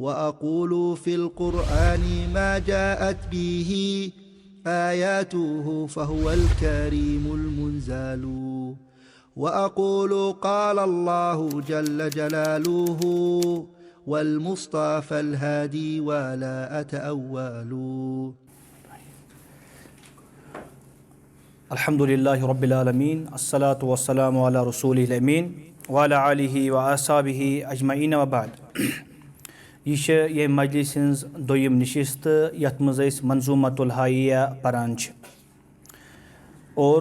وأقول في القرآن ما جاءت به آياته فهو الكريم المنزل وأقول قال الله جل جلاله والمصطفى الهادي ولا أتأول. Alhamdulillahi Rabbil Alameen, As-salatu was-salamu ala Rasulihil Amin, wa ala alihi wa ashabihi ajma'ina wa ba'd. Yeh chhe yeh majlis hinz doyim nishist yath manz ais Manzumatul Hayya paran chh. Or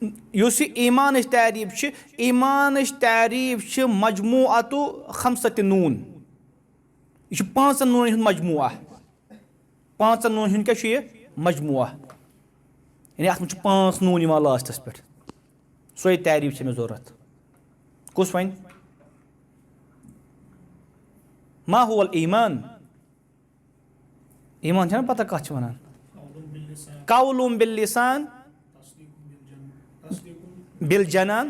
یُس یہِ ایٖمانٕچ تعریٖف چھِ ایٖمانٕچ تعریٖف چھِ مجموٗعتُ خمسَتِ نوٗن. یہِ چھُ پانٛژن نوٗنن ہُنٛد مجموٗعہ. پانٛژن نوٗنن ہُنٛد کیٛاہ چھُ یہِ مجموٗعہ. یعنی اَتھ منٛز چھُ 5 نوٗن یِوان لاسٹَس پٮ۪ٹھ. سۄے تعریٖف چھِ مےٚ ضوٚرَتھ. کُس وَنہِ؟ ما هو الایٖمان؟ ایٖمان چھَنا پتہ کَتھ چھِ وَنان؟ قولٌ باللسان بالجنان.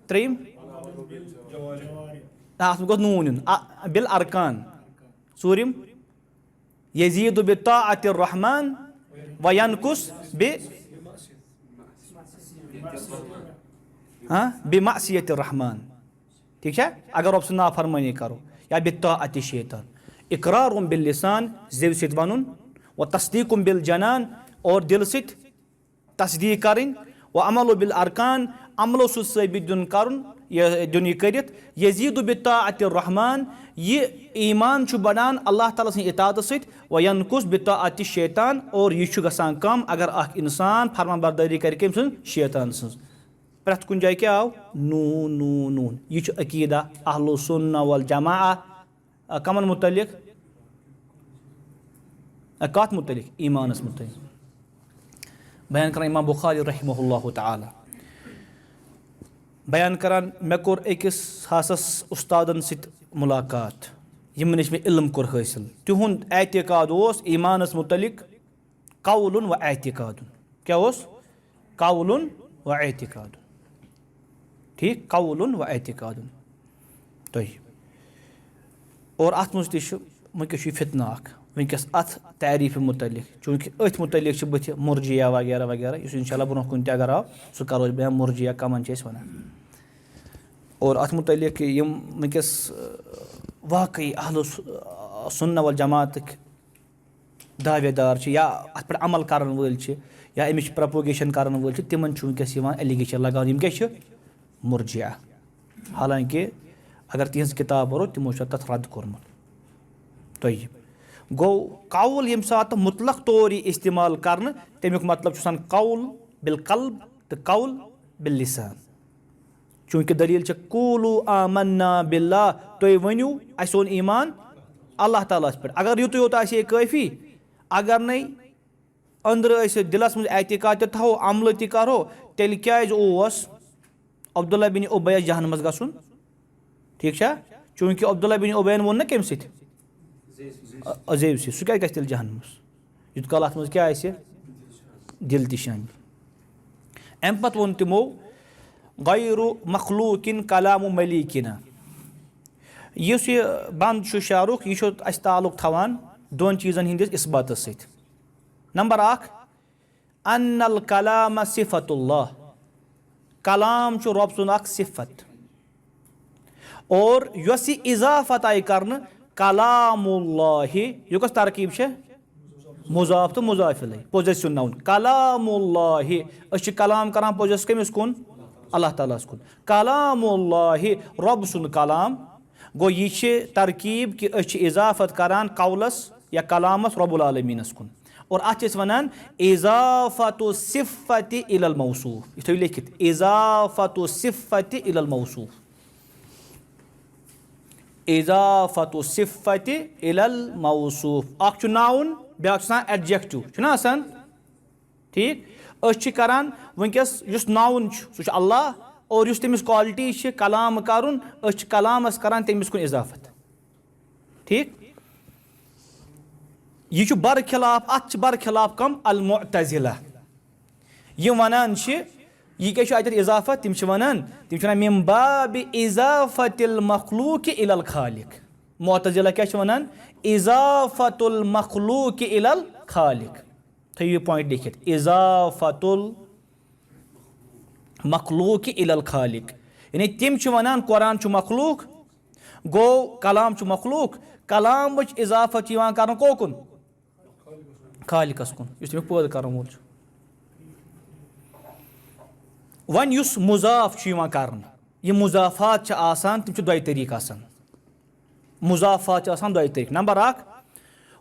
ترٛیٚیِم اَتھ منٛز گوٚژھ نوٗن یُن. بالارکان. ژوٗرِم یزیٖدُ بطاعتِ الرحمان وینقُص بمعصیتِ الرحمان. ٹھیٖک چھا؟ اگر رۄب سٕنٛز نافرمٲنی کرو یا بطاعتِ شیطان. اقرارٌ باللسان زیٚوِ سۭتۍ وَنُن. و تصدیٖقٌ بالجنان اور دِلہٕ سۭتۍ تصدیٖق کَرٕنۍ. و عملُ بالارکان عملو سۭتۍ ثٲبِت دیُن کَرُن دیُن یہِ کٔرِتھ. یزیٖدُ بطاعتِ الرحمان یہِ ایٖمان چھُ بڑان اللہ تعالیٰ سٕنٛدِ اطاعتہٕ سۭتۍ. وینقُص بطاعتِ شیطان اور یہِ چھُ گژھان کم اگر اکھ اِنسان فرمان بردٲری کرِ کٔمۍ سٕنٛز؟ شیطان سٕنٛز. پرٛٮ۪تھ کُنہِ جایہِ کیٛاہ آو؟ نوٗن نوٗن نوٗن. یہِ چھُ عقیٖدہ اہلُ السُنہ والجماع. کمن مُتعلق؟ کتھ مُتعلق؟ ایٖمانس مُتعلق. بیان کران امام بخاری رحمہ اللہ تعالیٰ. بیان کران مےٚ کوٚر أکِس خاصس اُستادن سۭتۍ مُلاقات یِمن نِش مےٚ علم کوٚر حٲصِل. تِہُنٛد اعتقاد اوس ایٖمانس مُتعلق قولٌ و اعتقادٌ. کیٛاہ اوس؟ قولٌ و اعتقادٌ. ٹھیٖک؟ قولٌ و اعتقادٌ. تۄہہِ اور اتھ منٛز تہِ چھُ وٕنکیٚس چھُ یہِ فِتنہٕ اکھ وٕنکیٚس اتھ تعریٖفہِ مُتعلق. چوٗنٛکہِ أتھۍ مُتعلق چھِ بٕتھِ مُرجِیہ وغیرہ وغیرہ یُس اِنشاء اللہ برونٛہہ کُن تہِ اگر آو سُہ کرو أسۍ بیان. مُرجِیہ کمن چھِ أسۍ ونان. اور اتھ مُتعلق یِم وٕنکیٚس واقعی اہلُ سُنہ والجماعتٕکۍ دعوے دار چھِ یا اتھ پٮ۪ٹھ عمل کرن وٲلۍ چھِ یا امِچ پرپوگیشن کرن وٲلۍ چھِ تِمن چھُ وٕنکیٚس یِوان ایلیگیشن لگاونہٕ. یِم کیٛاہ چھِ؟ مُرجِیہ. حالانکہِ اگر تِہنٛز کِتاب پرو تِمو چھُ تتھ رد کوٚرمُت. تۄہہِ گوٚو قول ییٚمہِ ساتہٕ مُطلق طور یی استعمال کرنہٕ تمیُک مطلب چھُ آسان قول بالقلب تہٕ قول باللسان. چوٗنٛکہِ دٔلیٖل چھِ قوٗلوٗ آمنا باللہ تُہۍ ؤنِو اَسہِ اوٚن ایٖمان اللہ تعالیٰ ہَس پٮ۪ٹھ. اگر یُتُے یوت آسہِ ہے کٲفی. اگر نَے أنٛدرٕ أسۍ دِلس منٛز اعتقاد تہِ تھاوو عملہٕ تہِ کرو تیٚلہِ کیٛازِ اوس عبداللہ بِن اُبیَس جہنمس گژھُن؟ ٹھیٖک چھا؟ چوٗنٛکہِ عبداللہ بِن اُبین ووٚن نا کمہِ سۭتۍ؟ زیٚوِ سۭتۍ. سُہ کیٛازِ گژھِ تیٚلہِ جہنمس یوٗت کال اتھ منٛز کیٛاہ آسہِ؟ دِل تہِ شٲمِل. امہِ پتہٕ ووٚن تِمو غیرُ مخلوٗقِن کلامُ ملیٖکِنا. یُس یہِ بنٛد چھُ شعرُک یہِ چھُ اسہِ تعلُق تھاوان 2 چیٖزن ہِنٛدِس اِثباتس سۭتۍ. نمبر 1 ان الکلام صفت اللہ. کلام چھُ رۄب سُنٛد اکھ صفت. اور یۄس یہِ اِضافت آیہِ کرنہٕ کلام اللہ یہِ کۄس ترکیٖب چھےٚ؟ مُضاف تہٕ مُضاف الیہ پوزیسِو ناوُن. کلام اللہ أسۍ چھِ کلام کران پوزیس کٔمِس کُن؟ اللہ تعالیٰ ہس کُن. کلام اللہ رۄب سُنٛد کلام. گوٚو یہِ چھِ ترکیٖب کہِ أسۍ چھِ اِضافت کران قولس یا کلامس رۄب العالمیٖنس کُن. اور اتھ چھِ أسۍ ونان اضافۃ صفت الی الموصوف. یہِ تھٲیِو لیکھِتھ اضافۃ صفت الی الموصوف. اضافۃ صفت الی الموصوف. اکھ چھُ ناوُن بیٛاکھ چھُ آسان ایڈجکٹِو چھُنہ آسان؟ ٹھیٖک. أسۍ چھِ کران وٕنکیٚس یُس ناوُن چھُ سُہ چھُ اللہ اور یُس تٔمِس کالٹی چھِ کلام کرُن أسۍ چھِ کلامس کران تٔمِس کُن اِضافت. ٹھیٖک. یہِ چھُ برخلاف اتھ چھِ برخلاف کم؟ المعتزلہ. یِم ونان چھِ یہِ کیٛاہ چھُ اتٮ۪تھ اِضافت؟ تِم چھِ ونان من بابِ اضافت المخلوق الی الخالق. معتزلہ کیٛاہ چھِ ونان؟ اضافت المخلوق الی الخالق. تھٲیِو یہِ پویِنٹ لیکھِتھ اضافت المخلوق الی الخالق. یعنی تِم چھِ ونان قرآن چھُ مخلوٗق گوٚو کلام چھُ مخلوٗق. کلامٕچ اضافت چھِ یِوان کرنہٕ کوکُن؟ خالقس کُن یُس تمیُک پٲدٕ کرن وول چھُ. وۄنۍ یُس مُضاف چھُ یِوان کرنہٕ یِم مُضافات چھِ آسان تِم چھِ 2 طریٖقہٕ آسان. مُضافات چھِ آسان 2 طریٖقہٕ. نمبر 1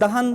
10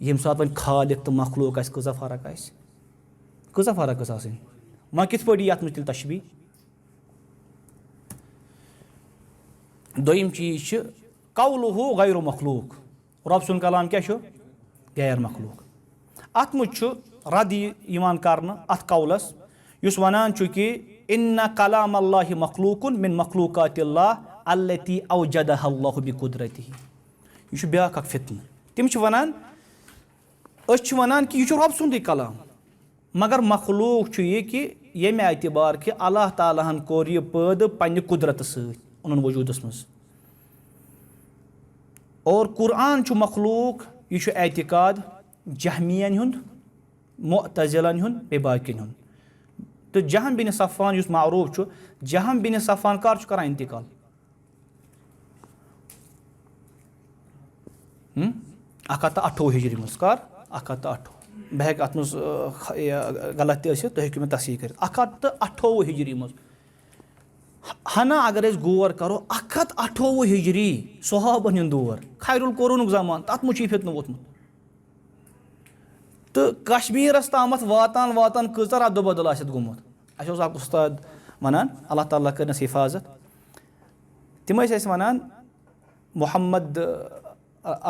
ییٚمہِ ساتہٕ وۄنۍ خالق تہٕ مخلوق آسہِ کۭژاہ فرق آسہِ کۭژاہ فرق گٔژھ آسٕنۍ وۄنۍ کِتھ پٲٹھۍ یی یَتھ منٛز تیٚلہِ تشبیٖح دوٚیِم چیٖز چھِ قولُہُ غیر مخلوق رۄب سُنٛد کلام کیٛاہ چھُ غیر مخلوق اَتھ منٛز چھُ رد یِوان کرنہٕ اَتھ قولس یُس وَنان چھُ کہِ اِنَّ کلام اللہِ مخلوٗقُن مِن مخلوٗقاتِ اللہ التی اوجدہ اللہ بقدرتہ یہِ چھُ بیٛاکھ اکھ فتنہٕ تِم چھِ وَنان أسۍ چھِ وَنان کہِ یہِ چھُ رۄب سُنٛدُے کلام مگر مخلوٗق چھُ یہِ کہِ ییٚمہِ اعتبار کہِ اللہ تعالیٰ ہن کوٚر یہِ پٲدٕ پننہِ قُدرتہٕ سۭتۍ اوٚنُن وجوٗدس منٛز اور قرآن چھُ مخلوٗق یہِ چھُ اعتقاد جہمِین ہُنٛد معتزلن ہُنٛد بیٚیہِ باقین ہُنٛد تہٕ جہم بِن صفوان یُس معروٗف چھُ جہم بِن صفوان کر چھُ کران انتقال 128 ہجری منٛز کر 128 بہٕ ہٮ۪کہٕ اَتھ منٛز غلط تہِ ٲسِتھ تُہۍ ہیٚکِو مےٚ تصحیح کٔرِتھ 128 ہجری منٛز ہنا اگر أسۍ غور کرو 128 ہجری صحابن ہُنٛد دور خیر القرونُک زمانہٕ تتھ منٛز چھُ یہِ فتنہٕ ووتمُت تہٕ کشمیٖرس تامتھ واتان واتان کۭژاہ ردو بدل آسٮ۪تھ گوٚمُت اَسہِ اوس اکھ اُستاد ونان اللہ تعالیٰ کٔرنس حفاظت تِم ٲسۍ اَسہِ ونان محمد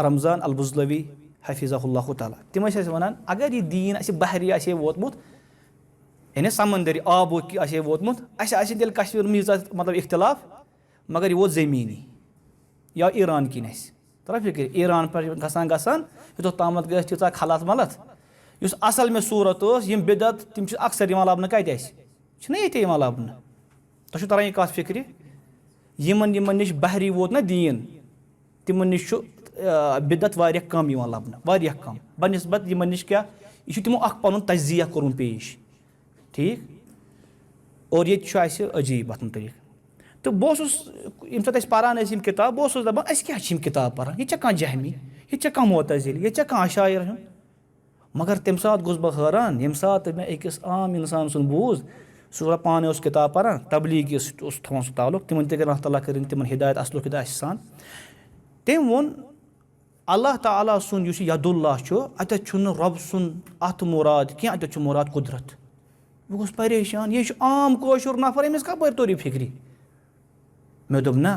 رمضان البُزلوی حفیظہ اللہ تعالیٰ تِم ٲسۍ اَسہِ ونان اگر یہِ دیٖن اَسہِ بحری آسہِ ہے ووتمُت یعنی سمندری آبُک آسہِ ہے ووتمُت اَسہِ آسہِ تیٚلہِ کشمیٖرس منٛز ییٖژاہ مطلب اختِلاف مگر یہِ ووت زٔمیٖنی یا ایران کِنۍ اَسہِ ترٛاو فِکرِ ایران پٮ۪ٹھ گژھان یوٚتتھ تامتھ گٔے اَسہِ تیٖژاہ خلط ملت یُس اصل مےٚ صوٗرت اوس یِم بِدعت تِم چھِ اکثر یِوان لبنہٕ کتہِ اَسہِ چھِنہ ییٚتے یِوان لبنہٕ تۄہہِ چھُو تران یہِ کتھ فِکرِ یِمن نِش بحری ووت نہ دیٖن تِمن نِش چھُ بِدعت واریاہ کم یِوان لبنہٕ واریاہ کم بنسبت یِمن نِش کیٛاہ یہِ چھُ تِمو اکھ پنُن تجزیہ کوٚرمُت پیش ٹھیٖک اور ییٚتہِ چھُ اَسہِ عجیٖب اَتھ مُتعلق تہٕ بہٕ اوسُس ییٚمہِ ساتہٕ أسۍ پران ٲسۍ یِم کِتاب بہٕ اوسُس دپان أسۍ کیٛاہ چھِ یِم کِتاب پران ییٚتہِ چھا کانٛہہ جہمی ییٚتہِ چھا کانٛہہ معتزلی ییٚتہِ چھا کانٛہہ اشاعرہ ہُنٛد مگر تمہِ ساتہٕ گوٚژھ بہٕ حٲران ییٚمہِ ساتہٕ مےٚ أکِس عام اِنسان سُنٛد بوٗز سُہ پانہٕ اوس کِتاب پران تبلیٖغی سۭتۍ اوس تھاوان سُہ تعلق تِمن تہِ کٔرِنۍ اللہ تعالیٰ کٔرِنۍ تِمن ہدایت اصلُک ہدایت سان تٔمۍ ووٚن اللہ تعالیٰ سُنٛد یُس یہِ یدُاللہ چھُ اتٮ۪تھ چھُنہٕ رۄب سُنٛد اتھ مُراد کینٛہہ اتٮ۪تھ چھُ مُراد قُدرت بہٕ گوٚوُس پریشان یہِ چھُ عام کٲشُر نفر أمِس کپٲرۍ توٚر یہِ فِکرِ مےٚ دوٚپ نہ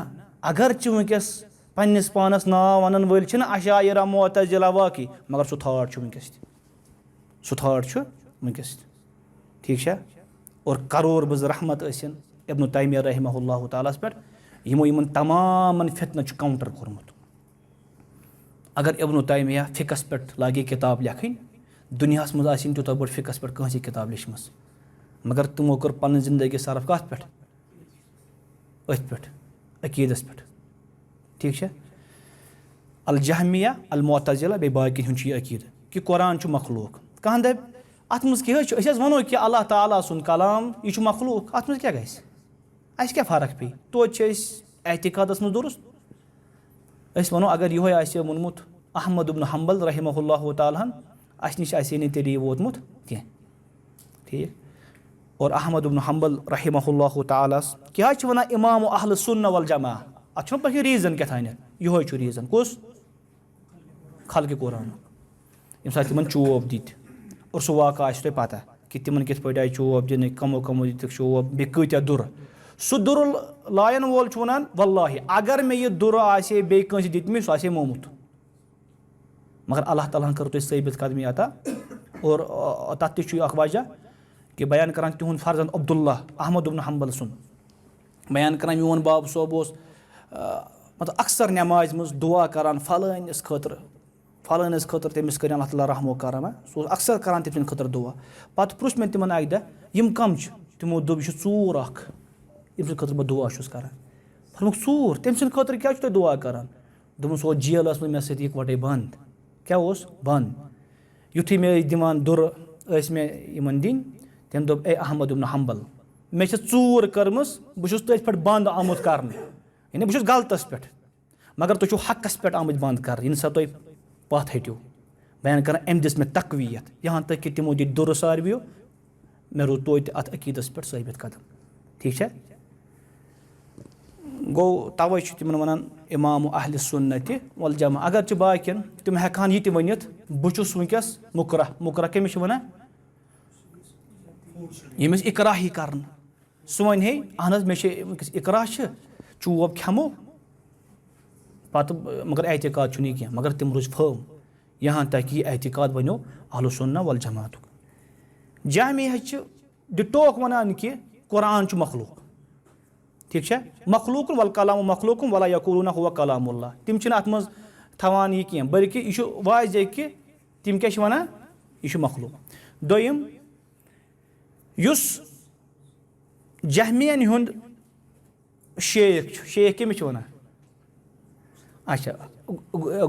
اگرچہِ وٕنکیٚس پننِس پانس ناو ونن وٲلۍ چھِنہ اشاعرہ معتزلہ باقٕے مگر سُہ تھاٹ چھُ وٕنکیٚس تہِ سُہ تھاٹ چھُ وٕنکیٚس تہِ ٹھیٖک چھا اور کرور بٕز رحمت ٲسِن ابن تیمیہ رحمہ اللہ تعالیٰ ہس پٮ۪ٹھ یِمو یِمن تمامن فتنن چھُ کاونٹر کوٚرمُت اگر ابن تیمیہ فِقس پٮ۪ٹھ لاگے کِتاب لیکھٕنۍ دُنیاہس منٛز آسہِ نہٕ تیوٗتاہ بٔڑ فِقس پٮ۪ٹھ کٲنٛسے کِتاب لیچھمٕژ مگر تِمو کٔر پنٕنۍ زندگی صرف کتھ پٮ۪ٹھ أتھۍ پٮ۪ٹھ عقیٖدس پٮ۪ٹھ ٹھیٖک چھا الجہمیہ المعتزلہ بیٚیہِ باقین ہُنٛد چھُ یہِ عقیٖدٕ کہِ قرآن چھُ مخلوق کانٛہہ دپہِ اتھ منٛز کیٛاہ حظ چھُ أسۍ حظ ونو کہِ اللہ تعالیٰ سُنٛد کلام یہِ چھُ مخلوق اتھ منٛز کیٛاہ گژھِ اسہِ کیٛاہ فرق پیٚیہِ توتہِ چھِ أسۍ اعتقادس منٛز دُرُست أسۍ ونو اگر یِہوے آسہِ ہے ووٚنمُت احمد ابن حنبل رحمہ اللہ تعالیٰ ہن اسہِ نِش آسہِ ہے نہٕ تیٚلہِ یہِ ووتمُت کینٛہہ ٹھیٖک اور احمد ابن حنبل رحمہ اللہ تعالیٰ ہس کیٛاہ چھِ ونان امام اہل السنہ والجماع اتھ چھُنہ پتہٕ ریٖزن کیٛاہ تھانٮ۪تھ یِہوے چھُ ریٖزن کُس خلقہِ قرآنُک ییٚمہِ ساتہٕ تِمن چوب دِتۍ اور سُہ واقعہٕ آسہِ تۄہہِ پتہ کہِ تِمن کِتھ پٲٹھۍ آیہِ چوب دِنہٕ کمو کمو دِتِکھ چوب بیٚیہِ کۭتیاہ دُرٕ سُہ دُرٕ لایَن وول چھُ ونان واللہ اگر مےٚ یہِ دُرٕ آسہِ ہے بیٚیہِ کٲنٛسہِ دِتمٕتۍ سُہ آسہِ ہے مومُت مگر اللہ تعالیٰ ہن کٔر تۄہہِ ثٲبِت قدمی عطا اور تتھ تہِ چھُ اکھ وجہ کہِ بیان کران تِہُنٛد فرزند عبداللہ احمد ابن حنبل سُنٛد بیان کران میون باب صٲب اوس مطلب اکثر نٮ۪مازِ منٛز دُعا کران فلٲنِس خٲطرٕ تٔمِس کٔرِنۍ اللہ تعالیٰ رحم و کرم سُہ اوس اکثر کران تٔمۍ سٕنٛدِ خٲطرٕ دُعا پتہٕ پرُژھ مےٚ تِمن اکہِ دۄہ یِم کم چھِ تِمو دوٚپ یہِ چھُ ژوٗر اکھ ییٚمہِ سٕنٛدِ خٲطرٕ بہٕ دُعا چھُس کران فرمووُکھ ژوٗر تٔمۍ سٕنٛدِ خٲطرٕ کیٛاہ چھُو تُہۍ دُعا کران دوٚپُن سُہ اوس جیلس منٛز مےٚ سۭتۍ اِکوٹے بنٛد کیٛاہ اوس بنٛد یُتھُے مےٚ ٲسۍ دِوان دُرٕ ٲسۍ مےٚ یِمن دِنۍ تٔمۍ دوٚپ اے احمد ابن حنبل مےٚ چھِ ژوٗر کٔرمٕژ بہٕ چھُس تٔتھۍ پٮ۪ٹھ بنٛد آمُت کرنہٕ یعنی بہٕ چھُس غلطس پٮ۪ٹھ مگر تُہۍ چھِو حقس پٮ۪ٹھ آمٕتۍ بنٛد کرنہٕ ییٚمہِ ساتہٕ تُہۍ پتھ ہٹِو بیان کران أمۍ دِژ مےٚ تقویت یہاں تک کہِ تِمو دِتۍ دُرٕ ساروِیو مےٚ روٗد توتہِ اتھ عقیٖدس پٮ۪ٹھ ثٲبِت قدم ٹھیٖک چھا گوٚو تَوَے چھِ تِمَن وَنان اِمامُ اہلِ سُنَّتِ والجماع. اگر چھِ باقیَن تِم ہٮ۪کہٕ یہِ تہِ ؤنِتھ بہٕ چھُس وٕنکٮ۪س مُکرہ کٔمِس چھِ وَنان ییٚمِس اِقرا یی کَرنہٕ سُہ وَنہِ ہے اہن حظ مےٚ چھِ وٕنکٮ۪س اِقرا چھِ چوب کھٮ۪مو پَتہٕ مگر اعتقاد چھُنہٕ یہِ کینٛہہ مگر تِم روٗزۍ فٲم یہاں تک یہِ اعتقاد بَنیو اہلُ سُنہ والجماعتُک. جامعہ چھِ ڈِٹوک وَنان کہِ قرآن چھُ مخلوٗق ٹھیٖک چھا مخلوٗقُن والکلامُ مخلوٗقُن ولا یقوٗلوٗنہ ہُوَ کلام اللہ. تِم چھِنہٕ اَتھ منٛز تھاوان یہِ کینٛہہ بٔلکہِ یہِ چھُ واضح کہِ تِم کیٛاہ چھِ وَنان یہِ چھُ مخلوٗق. دوٚیِم یُس جہمِین ہُنٛد شیخ چھُ شیخ کٔمِس چھِ وَنان اچھا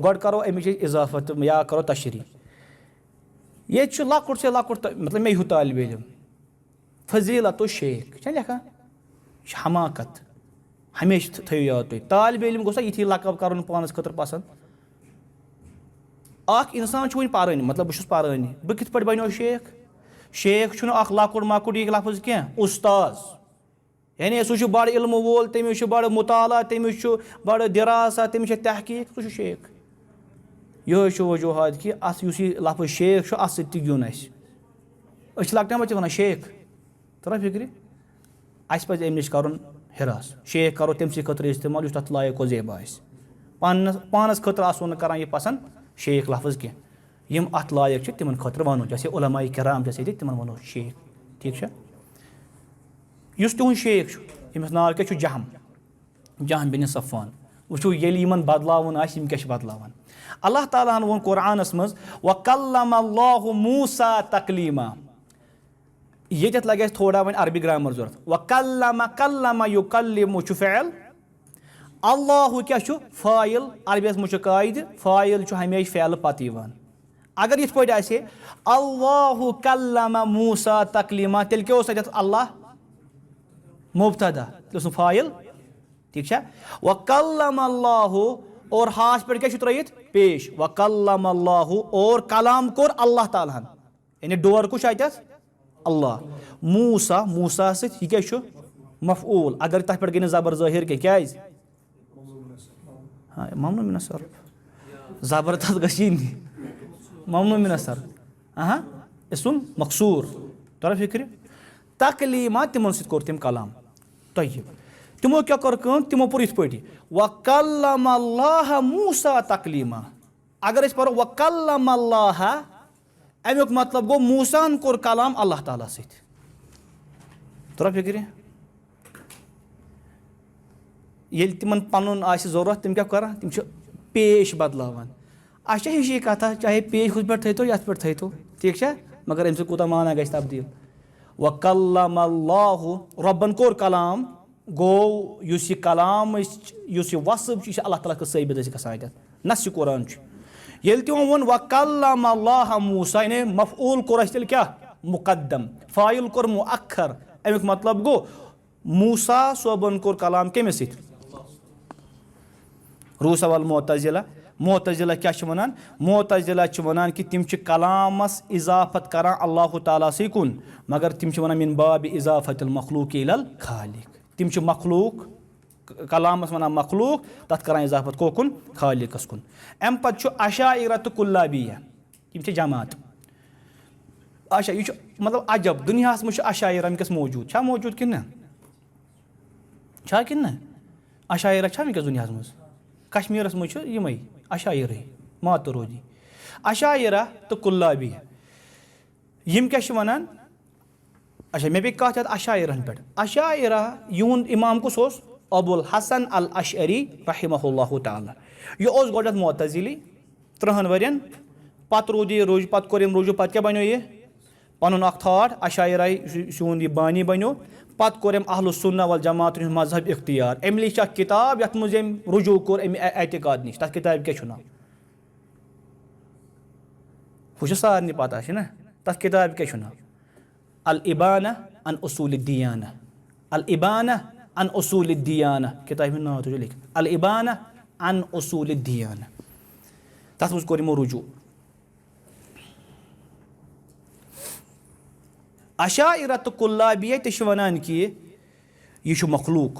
گۄڈٕ کَرو اَمِچ اِضافت یا کَرو تشریح. ییٚتہِ چھُ لۄکُٹ سے لۄکُٹ مطلب مےٚ ہیوٗ طالبہِ علم فضیٖلتُ شیخ چھےٚ لیکھان یہِ چھِ حماقت ہمیشہِ تھٲیِو یاد تُہۍ طالبہِ علم گوٚژھ یِتھی لقب کَرُن پانَس خٲطرٕ پَسنٛد. اَکھ اِنسان چھُ وٕنہِ پَرٲنی مطلب بہٕ چھُس پَرٲنی بہٕ کِتھ پٲٹھۍ بَنیو شیخ چھُنہٕ اَکھ لۄکُٹ مۄکُٹ یہِ لفظ کینٛہہ اُستاز یعنی سُہ چھُ بَڑٕ علمہٕ وول تٔمِس چھُ بَڑٕ مُطالعہ تٔمِس چھُ بَڑٕ دِراسا تٔمِس چھِ تحقیٖق سُہ چھُ شیخ. یِہوٚے چھُ وجوٗہات کہِ اَتھ یُس یہِ لفظ شیخ چھُ اَتھ سۭتۍ تہِ گیُن اَسہِ أسۍ چھِ لۄکٹٮ۪ن بَچَن وَنان شیخ ترٛٲے فِکرِ اَسہِ پَزِ اَمہِ نِش کَرُن ہِراس شیخ کَرو تٔمۍ سٕے خٲطرٕ اِستعمال یُس تَتھ لایق و زیبا آسہِ پانَس خٲطرٕ آسو نہٕ کَران یہِ پَسنٛد شیخ لفظ کینٛہہ یِم اَتھ لایق چھِ تِمَن خٲطرٕ وَنو جیسے علماء کرام جیسے ییٚتہِ تِمَن وَنو شیخ ٹھیٖک چھا. یُس تِہُنٛد شیخ چھُ ییٚمِس ناو کیٛاہ چھُ جہم بِن صفوان. وٕچھو ییٚلہِ یِمَن بدلاوُن آسہِ یِم کیٛاہ چھِ بدلاوان. اللہ تعالیٰ ہَن ووٚن قرآنَس منٛز وَکَلَّمَ اللہُ موٗسا تکلیٖما. ییٚتٮ۪تھ لَگہِ اَسہِ تھوڑا وۄنۍ عربی گرٛامَر ضوٚرَتھ وَکَلَّمَ یُکَلِّمُ چھُ فعل اللہُ کیٛاہ چھُ فٲیِل عربیَس منٛز چھُ قاعدٕ فٲیِل چھُ ہمیشہِ فعلہٕ پَتہٕ یِوان. اگر یِتھ پٲٹھۍ آسہِ ہے اللہُ کَلَّمَ موٗسا تکلیٖما تیٚلہِ کیٛاہ اوس اَتٮ۪تھ اللہ مُبتدا تیٚلہِ اوس نہٕ فٲیِل ٹھیٖک چھا. وَکَلَّمَ اللہُ اور ہاس پٮ۪ٹھ کیٛاہ چھُ ترٛٲیِتھ پیش وَکَلَّمَ اللہُ اور کلام کوٚر اللہ تعالیٰ ہَن یعنی ڈور کُس چھُ اَتٮ۪تھ اللہ. موٗسا سۭتۍ یہِ کیٛاہ چھُ مفعوٗل اگر تَتھ پٮ۪ٹھ گٔے نہٕ زبر ظٲہِر کینٛہہ کیٛازِ ممنوٗع مِنَ صرف زبر تَتھ گژھِ یِنۍ ممنوٗع مِنَ صرف اِسُم مقصوٗر تَرا فِکرِ تکلیٖما تِمن سۭتۍ کوٚر تٔمۍ کلام. طیب تِمو کیٛاہ کوٚر کٲم تِمو پوٚر یِتھ پٲٹھی وَکَلَّمَ اللہَ موٗسا تکلیٖما. اگر أسۍ پَرو وَکَلَّمَ اللہَ اَمیُک مطلب گوٚو موٗساہَن کوٚر کلام اللہ تعالیٰ سۭتۍ تَرا فِکرِ. ییٚلہِ تِمن پَنُن آسہِ ضوٚرَتھ تِم کیٛاہ کَران تِم چھِ پیش بدلاوان. اَسہِ چھےٚ ہِشی کَتھا چاہے پیش ہُتھ پٮ۪ٹھ تھٲیتو یَتھ پٮ۪ٹھ تھٲیتو ٹھیٖک چھا مگر اَمہِ سۭتۍ کوٗتاہ معنا گژھِ تبدیٖل. وَکَلَّمَ اللہُ رۄبَن کوٚر کلام گوٚو یُس یہِ کلامٕچ یُس یہِ وصف چھُ یہِ چھِ اللہ تعالیٰ ہَس ثٲبِت اَسہِ گژھان اَتٮ۪تھ نَصِ قرآن چھُ. ییٚلہِ تِمو ووٚن وَکَلَّمَ اللہَ موٗسا یعنی مفعوٗل کوٚر اَسہِ تیٚلہِ کیٛاہ مُقدم فٲیِل کوٚر مُؤخر اَمیُک مطلب گوٚو موٗسا صٲبَن کوٚر کلام کٔمِس سۭتۍ روٗسا وَل معتزلہ کیٛاہ چھِ وَنان معتزلہ چھِ وَنان کہِ تِم چھِ کلامَس اِضافت کَران اللہُ تعالیٰ سٕے کُن مگر تِم چھِ وَنان مِن بابِ اِضافت الخلوٗق الخالق. تِم چھِ مخلوٗق کلامَس وَنان مخلوٗق تَتھ کَران اِضافت کُن خالقَس کُن. اَمہِ پَتہٕ چھُ اشاعرہ تہٕ کُلابیہ یِم چھِ جماعت. اچھا یہِ چھُ مطلب عجب دُنیاہَس منٛز چھُ اشاعرہ وٕنکٮ۪س موٗجوٗد چھا موٗجوٗد کِنہٕ نہ چھا کِنہٕ نہ اشاعرہ چھا وٕنکٮ۪س دُنیاہَس منٛز کشمیٖرَس منٛز چھُ یِمَے اشاعرہٕے ماتُروٗدی اشاعرہ تہٕ کُلابیہ یِم کیٛاہ چھِ وَنان. اچھا مےٚ پیٚیہِ کَتھ یَتھ اشاعرہَن پٮ۪ٹھ. اشاعرہ یِہُنٛد اِمام کُس اوس ابوالحسن الاشعری رحمہ اللہُ تعالیٰ. یہِ اوس گۄڈنٮ۪تھ معتزلی 30 ؤرۍیَن پَتہٕ روٗد پَتہٕ کوٚر أمۍ روٗجوٗ پَتہٕ کیٛاہ بَنیو یہِ پَنُن اَکھ تھاٹ اشاعرہ یُس یِہُنٛد یہِ بانی بَنیو پَتہٕ کوٚر أمۍ اہلُ سُنہ والجماعتُن ہُنٛد مذہب اختیار. أمۍ لیٖچھ اَکھ کِتاب یَتھ منٛز أمۍ رجوٗع کوٚر اَمہِ اعتقاد نِش تَتھ کِتابہِ کیٛاہ چھُ ناو ہُہ چھُ سارنٕے پَتہ چھُنہ تَتھ کِتابہِ کیٛاہ چھُ ناو الابانہ عن اصوٗلِ الدیانہ الابانہ عن اصوٗلِ الدیانہ کِتابہِ ہُنٛد ناو تہِ چھُ لیکھِتھ الابانہ عن اصوٗلِ الدیانہ تَتھ منٛز کوٚر یِمو رجوٗع. اشاعرہ تہٕ کُلابیہ تہِ چھِ وَنان کہِ یہِ چھُ مخلوٗق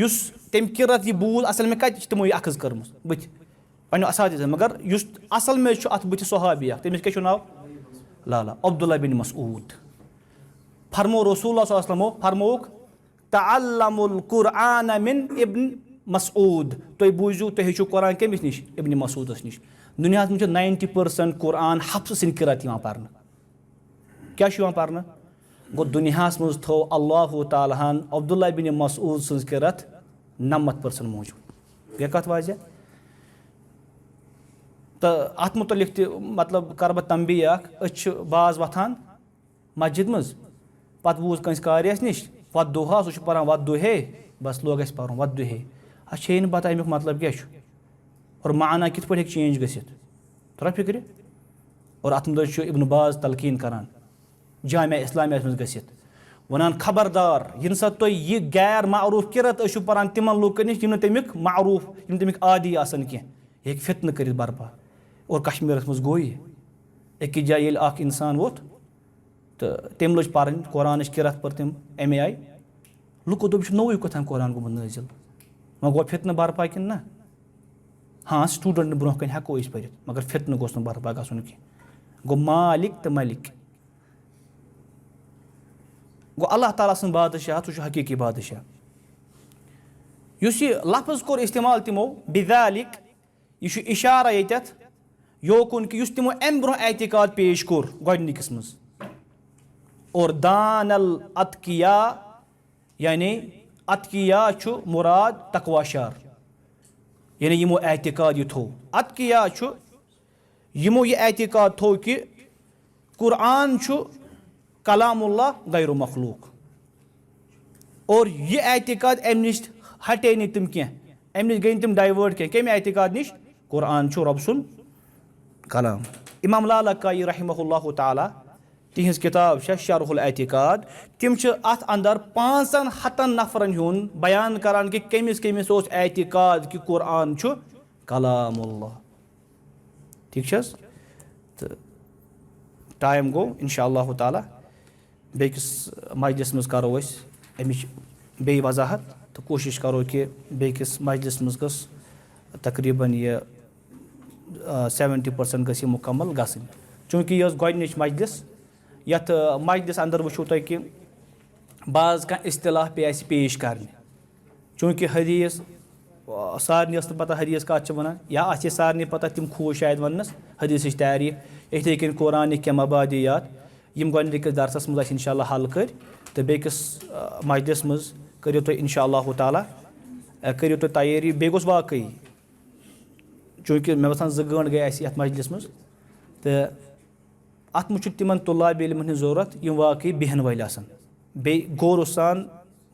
یُس تٔمۍ قِرت یہِ بوٗز اَصل میں کَتہِ چھِ تِمو یہِ اَخذ کٔرمٕژ بٕتھِ پنٛنیو اساتِذن مگر یُس اَصل میں چھُ اَتھ بٕتھِ صحابی اکھ تٔمِس کیٛاہ چھُ ناو لالا عبداللہ بِن مسعوٗد فرمو رسوٗل صلی اللہ علیہ وسلمو فرمووُکھ تعلموا القرآن من ابن مسعوٗد تُہۍ بوٗزِو تُہۍ ہیٚچھِو قرآن کٔمِس نِش ابن مسعوٗدَس نِش دُنیاہَس منٛز چھُ 90% قرآن حفظہٕ سٕنٛدۍ قِرت یِوان پَرنہٕ کیٛاہ چھُ یِوان پَرنہٕ گوٚو دُنیاہَس منٛز تھوٚو اللہُ تعالیٰ ہَن عبداللہ بِن مسعوٗد سٕنٛز قِرت 90% موٗجوٗد گٔے کَتھ واضح تہٕ اَتھ مُتعلِق تہِ مطلب کَرٕ بہٕ تنبیٖح اَکھ أسۍ چھِ باز وۄتھان مسجِد منٛز پَتہٕ بوٗز کٲنٛسہِ قاریَس نِش وَدُہ ہا سُہ چھُ پَران وَدُہ ہے بَس لوگ اَسہِ پَرُن وَدُہ ہے اَسہِ چھے نہٕ پَتہ اَمیُک مطلب کیٛاہ چھُ اور معنا کِتھ پٲٹھۍ ہیٚکہِ چینٛج گٔژھِتھ ترٛا فِکرِ اور اَتھ منٛز چھُ اِبن باز تلقیٖن کَران جامعہ اِسلامیہَس منٛز گٔژھِتھ وَنان خبردار ییٚمہِ ساتہٕ تُہۍ یہِ غیر معروٗف قِرت ٲسِو پَران تِمن لُکَن نِش یِم نہٕ تَمیُک معروٗف یِم نہٕ تَمیُک عادی آسان کینٛہہ یہِ ہیٚکہِ فِتنہٕ کٔرِتھ برپا اور کشمیٖرَس منٛز گوٚو یہِ أکِس جایہِ ییٚلہِ اکھ اِنسان ووٚتھ تہٕ تٔمۍ لٔج پَرٕنۍ قرآنٕچ قِرت پٔر تٔمۍ اَمے آیہِ لُکو دوٚپ یہِ چھُ نوٚوُے کۄتھان قرآن گوٚمُت نٲزِل وۄنۍ گوٚو فِتنہٕ برپا کِنہٕ نہ ہاں سٹوٗڈنٛٹ برونٛہہ کَنہِ ہٮ۪کو أسۍ پٔرِتھ مگر فِتنہٕ گوٚژھ نہٕ برپا گژھُن کینٛہہ گوٚو مالِک تہٕ مٔلِک گوٚو اللہ تعالیٰ سٕنٛز بادشاہ سُہ چھُ حقیٖقی بادشاہ یُس یہِ لفظ کوٚر اِستعمال تِمو بِذالِک یہِ چھُ اِشارہ ییٚتٮ۪تھ یوکُن کہِ یُس تِمو اَمہِ برونٛہہ اعتقاد پیش کوٚر گۄڈنِکِس منٛز اور دان العتقیہ یعنی عتقیہ چھُ مُراد تقوا شار یعنی یِمو اعتقاد یہِ تھوٚو عتقیہ چھُ یِمو یہِ اعتقاد تھوٚو کہِ قرآن چھُ کلام اللہ غیر مخلوٗق اور یہِ اعتقاد اَمہِ نِش ہٹے نہٕ تِم کینٛہہ اَمہِ نِش گٔے نہٕ تِم ڈایوٲٹ کینٛہہ کَمہِ اعتقاد نِش قرآن چھُ رۄب سُنٛد کلام اِمام لالکایی رحمہ اللہ تعالیٰ تِہنٛز کِتاب چھےٚ شرح الاعتقاد تِم چھِ اَتھ اَندر 500 نفرن ہُنٛد بیان کران کہِ کٔمِس کٔمِس اوس اعتقاد کہِ قرآن چھُ کلام اللہ ٹھیٖک چھِ حظ تہٕ ٹایم گوٚو اِنشاء اللہ تعالیٰ بیٚکِس مجلِس منٛز کَرو أسۍ اَمِچ بیٚیہِ وضاحت تہٕ کوٗشِش کَرو کہِ بیٚکِس مجلِس منٛز گٔژھ تقریٖباً یہِ 70% گٔژھ یہِ مُکمل گژھٕنۍ چوٗنٛکہِ یہِ ٲس گۄڈنِچ مجلِس یَتھ مجلِس اَندر وٕچھو تۄہہِ کہِ بعض کانٛہہ اصطلاح پیٚیہِ اَسہِ پیش کَرنہِ چوٗنٛکہِ حدیٖث سارنٕے ٲس نہٕ پَتہ حدیٖث کَتھ چھِ وَنان یا آسہِ ہے سارنٕے پَتہ تِم کھوٗژ شاید وَننَس حدیٖثٕچ تعریٖف یِتھَے کٔنۍ قرآنٕکۍ کینٛہہ مبادِیات یِم گۄڈنِکِس درسَس منٛز اَسہِ اِنشاء اللہ حل کٔرۍ تہٕ بیٚکِس مجلِس منٛز کٔرِو تُہۍ اِنشاء اللہ تعالیٰ کٔرِو تُہۍ تیٲری بیٚیہِ گوٚژھ واقعی چوٗنٛکہِ مےٚ باسان 2 گٲنٛٹہٕ گٔے اَسہِ یَتھ مجلِس منٛز تہٕ اَتھ منٛز چھُ تِمن طلاب علمَن ہِنٛز ضوٚرَتھ یِم واقعی بیٚہن وٲلۍ آسان بیٚیہِ غورو سان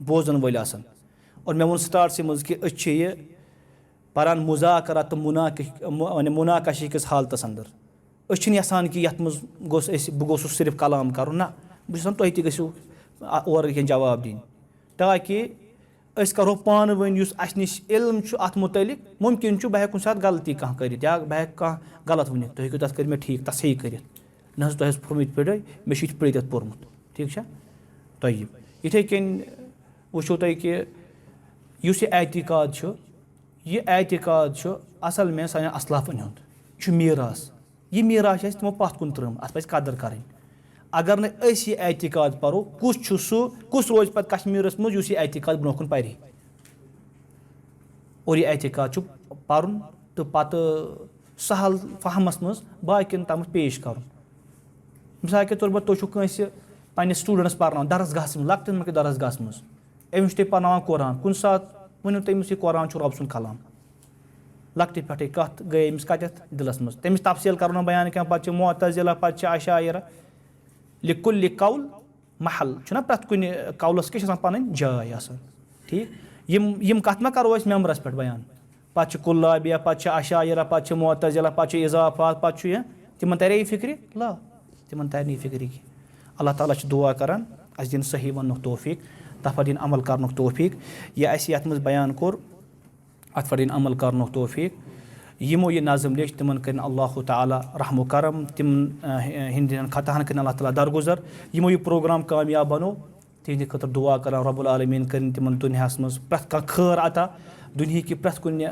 بوزن وٲلۍ آسان اور مےٚ ووٚن سٹاٹسٕے منٛز کہِ أسۍ چھِ یہِ پَران مُذاکرات تہٕ مُناقشی کِس حالتَس اَندر أسۍ چھِنہٕ یَژھان کہِ یَتھ منٛز گوٚژھ بہٕ گوٚژھُس صرف کلام کَرُن نہ بہٕ چھُس یَژھان تُہۍ تہِ گٔژھِو اورٕ کینٛہہ جواب دِنۍ تاکہِ أسۍ کَرو پانہٕ ؤنۍ یُس اَسہِ نِش علم چھُ اَتھ مُتعلِق مُمکِن چھُ بہٕ ہٮ۪کہٕ کُنہِ ساتہٕ غلطی کانٛہہ کٔرِتھ یا بہٕ ہٮ۪کہٕ کانٛہہ غلط ؤنِتھ تُہۍ ہیٚکِو تَتھ کٔرِتھ مےٚ ٹھیٖک تصحیح کٔرِتھ نہ حظ تۄہہِ حظ پھُرمُت یِتھ پٲٹھۍ مےٚ چھُ یِتھ پٲٹھۍ یَتھ پوٚرمُت ٹھیٖک چھا طیب یِتھَے کٔنۍ وٕچھو تُہۍ کہِ یُس یہِ اعتقاد چھُ یہِ اعتقاد چھُ اَصل میں سانٮ۪ن اَسلافَن ہُنٛد یہِ چھُ میٖراث یہِ میٖراث چھِ اَسہِ تِمو پَتھ کُن ترٛٲمٕژ اَتھ پَزِ قدٕر کَرٕنۍ اگر نہٕ أسۍ یہِ اعتقاد پَرو کُس چھُ سُہ کُس روزِ پَتہٕ کشمیٖرَس منٛز یُس یہِ اعتقاد برونٛہہ کُن پَرِ اور یہِ اعتقاد چھُ پَرُن تہٕ پَتہٕ سہل فہمَس منٛز باقٕیَن تامَتھ پیش کَرُن مِثال کے طور پر تُہۍ چھُو کٲنٛسہِ پنٛنِس سٹوٗڈنٛٹَس پَرناوان درسگاہَس منٛز لۄکٹٮ۪ن مۄکٹٮ۪ن درسگاہَس منٛز أمِس چھُ تُہۍ پَرناوان قرآن کُنہِ ساتہٕ ؤنِو تٔمِس یہِ قرآن چھُ رۄب سُنٛد کلام لۄکٹہِ پٮ۪ٹھَے کَتھ گٔے أمِس کَتٮ۪تھ دِلَس منٛز تٔمِس تفصیٖل کَرو نہٕ بیان کینٛہہ پَتہٕ چھِ معتزلہ پَتہٕ چھِ اشاعرہ لِکُلہِ قول محل چھُنہ پرٛٮ۪تھ کُنہِ قولَس کیٛاہ چھِ آسان پَنٕنۍ جاے آسان ٹھیٖک یِم کَتھ ما کَرو أسۍ مٮ۪مبرَس پٮ۪ٹھ بیان پَتہٕ چھِ کُلابیہ پَتہٕ چھِ اشاعرہ پَتہٕ چھِ معتزلہ پَتہٕ چھِ اضافات پَتہٕ چھُ یہِ تِمن تَرِ یہِ فِکرِ لا تِمن تَرِ نہٕ یہِ فِکرِ کینٛہہ اللہ تعالیٰ چھِ دُعا کَران اَسہِ دِنۍ صحیح وَننُک توفیٖق تَتھ پٮ۪ٹھ دِنۍ عمل کَرنُک توفیٖق یہِ اَسہِ یَتھ منٛز بیان کوٚر اَتھ پٮ۪ٹھ دِنۍ عمل کَرنُک توفیٖق یِمو یہِ نظم لیٚچھ تِمن کٔرِنۍ اللہُ تعالیٰ رحم و کرم تِمن ہِنٛدٮ۪ن خطاہن کٔرِنۍ اللہ تعالیٰ درگُزر یِمو یہِ پروگرام کامیاب بنوو تِہنٛدِ خٲطرٕ دُعا کَران رۄب العالمیٖن کٔرِنۍ تِمَن دُنیاہَس منٛز پرٛٮ۪تھ کانٛہہ خٲر عطا دُنہِکہِ پرٛٮ۪تھ کُنہِ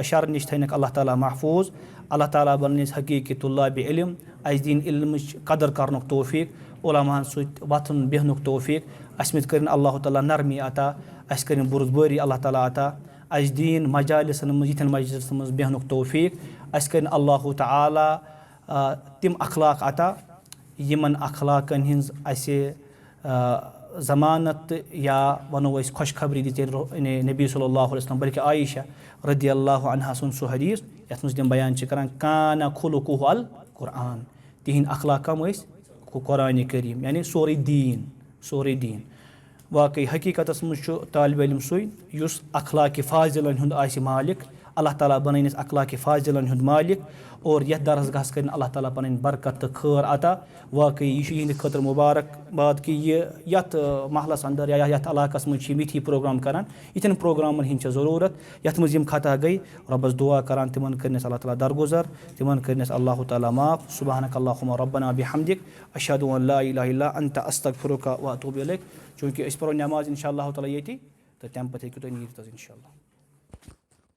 شَرٕ نِش تھٲینَکھ اللہ تعالیٰ محفوٗظ اللہ تعالیٰ بَنٲیِنۍ أسۍ حقیٖقی طُلابِ علم اَسہِ دِیِنۍ علمٕچ قدٕر کَرنُک توفیٖق عُلماہَن سۭتۍ وۄتھُن بیٚہنُک توفیٖق اَسہِ منٛز کٔرِنۍ اللہ تعالیٰ نرمی عطا اَسہِ کٔرِنۍ بُردبٲری اللہ تعالیٰ عطا اَسہِ دِیِنۍ مجالِسَن منٛز یِتھٮ۪ن مجلِسَن منٛز بیٚہنُک توفیٖق اَسہِ کٔرِنۍ اللہ تعالیٰ تِم اخلاق عطا یِمَن اخلاقَن ہِنٛز اَسہِ ضمانت تہٕ یا وَنو أسۍ خۄشخبری دِژ نبی صلی اللہ علیہ وسلم بلکہِ عایشہ رضی اللہ عنہا سُنٛد سُہ حدیٖث یَتھ منٛز تِم بیان چھِ کَران کانہ خُلُقُہ القرآن تِہِنٛدۍ اخلاق کَم ٲسۍ قرآنِ کریٖم یعنی سورُے دیٖن واقعی حقیٖقتَس منٛز چھُ طالبہِ علم سُے یُس اخلاقِ فاضِلَن ہُنٛد آسہِ مالِک اللہ تعالیٰ بَنٲیِنۍ أسۍ اخلاقِ فاضِلَن ہُنٛد مالِک اور یَتھ درسگاہَس کٔرِنۍ اللہ تعالیٰ پَنٕنۍ برکت تہٕ خٲر عطا واقعی یہِ چھُ یِہِنٛدِ خٲطرٕ مُبارک کہِ یہِ یَتھ محلَس اَندَر یا یَتھ علاقَس منٛز چھِ یِم یِتھی پرٛوگرام کَران یِتھٮ۪ن پرٛوگرامَن ہِنٛدۍ چھِ ضروٗرت یَتھ منٛز یِم خطا گٔے رۄبَس دُعا کَران تِمَن کٔرنَس اللہ تعالیٰ درگُزر تِمَن کٔرنَس اللہ تعالیٰ معاف سُبحانک اللہُمَّ رَبَّنَا بِحَمدِک اَشہدُ ان لا الہ الا انت استغفرک واتوب الیک چوٗنٛکہِ أسۍ پَرو نٮ۪ماز اِنشاء اللہ تعالیٰ ییٚتی تہٕ تَمہِ پَتہٕ ہیٚکِو تُہۍ نیٖرِتھ حظ اِنشاء اللہ